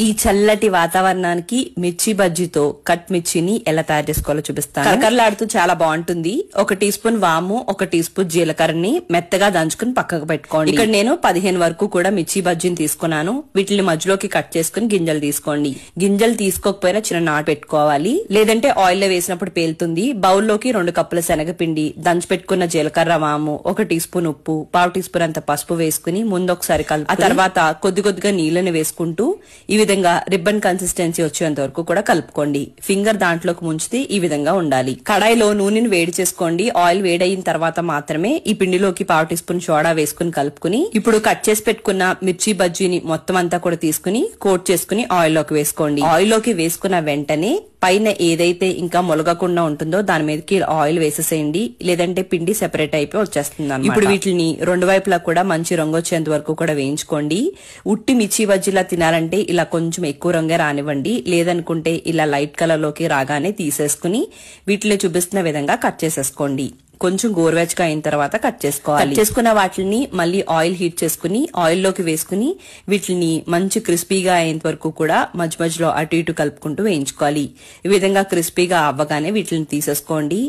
ఈ చల్లటి వాతావరణానికి మిర్చి బజ్జీతో కట్ మిర్చిని ఎలా తయారు చేసుకోవాలో చూపిస్తాను. కరకరలాడుతూ చాలా బాగుంటుంది. 1 టీ స్పూన్ వాము, 1 టీ స్పూన్ జీలకర్రని మెత్తగా దంచుకుని పక్కకు పెట్టుకోండి. ఇక్కడ నేను 15 వరకు కూడా మిర్చి బజ్జీని తీసుకున్నాను. వీటిని మధ్యలోకి కట్ చేసుకుని గింజలు తీసుకోండి. గింజలు తీసుకోకపోయినా చిన్న నాటు పెట్టుకోవాలి, లేదంటే ఆయిల్ లో వేసినప్పుడు పేలుతుంది. బౌల్లోకి 2 కప్పుల శనగపిండి, దంచి పెట్టుకున్న జీలకర్ర, వాము, 1 టీ స్పూన్ ఉప్పు, 1/2 టీ స్పూన్ అంత పసుపు వేసుకుని ముందు ఒకసారి కలుపు. ఆ తర్వాత కొద్దిగా నీళ్లను వేసుకుంటూ ఈ విధంగా రిబ్బన్ కన్సిస్టెన్సీ వచ్చేంత వరకు కూడా కలుపుకోండి. ఫింగర్ దాంట్లోకి ముంచితే ఈ విధంగా ఉండాలి. కడాయిలో నూనెని వేడి చేసుకోండి. ఆయిల్ వేడైన తర్వాత మాత్రమే ఈ పిండిలోకి 1/2 టీ స్పూన్ సోడా వేసుకుని కలుపుకుని ఇప్పుడు కట్ చేసి పెట్టుకున్న మిర్చి బజ్జీని మొత్తం అంతా కూడా తీసుకుని కోట్ చేసుకుని ఆయిల్ లోకి వేసుకోండి. ఆయిల్ లోకి వేసుకున్న వెంటనే పైన ఏదైతే ఇంకా మొలగకుండా ఉంటుందో దాని మీదకి ఆయిల్ వేసేసేయండి, లేదంటే పిండి సెపరేట్ అయిపోయి వచ్చేస్తుంది అన్నమాట. ఇప్పుడు వీటిని 2 వైపులా కూడా మంచి రంగు వచ్చేంత వరకు కూడా వేయించుకోండి. ఉట్టి మిర్చి బజ్జీలా తినాలంటే ఇలా కొంచెం ఎక్కువ రంగే రానివ్వండి, లేదనుకుంటే ఇలా లైట్ కలర్ లోకి రాగానే తీసేసుకుని వీటిలో చూపిస్తున్న విధంగా కట్ చేసేసుకోండి. కొంచెం గోరువెచ్చగా అయిన తర్వాత కట్ చేసుకోవాలి. కట్ చేసుకున్న వాటిని మళ్ళీ ఆయిల్ హీట్ చేసుకుని ఆయిల్ లోకి వేసుకుని వీటిని మంచి క్రిస్పీగా అయ్యేంత వరకు కూడా మధ్య మధ్యలో అటు ఇటు కలుపుకుంటూ వేయించుకోవాలి. ఈ విధంగా క్రిస్పీగా అవ్వగానే వీటిని తీసేసుకోండి.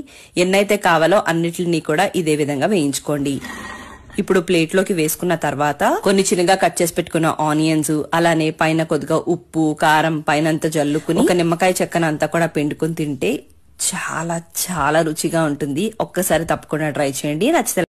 ఎన్నైతే కావాలో అన్నిటిని కూడా ఇదే విధంగా వేయించుకోండి. ఇప్పుడు ప్లేట్ లోకి వేసుకున్న తర్వాత కొన్ని చిన్నగా కట్ చేసి పెట్టుకున్న ఆనియన్స్, అలానే పైన కొద్దిగా ఉప్పు, కారం పైనంత జల్లుకుని ఒక నిమ్మకాయ చెక్కనంతా కూడా పిండుకుని తింటే చాలా చాలా రుచిగా ఉంటుంది. ఒక్కసారి తప్పకుండా ట్రై చేయండి. నచ్చితే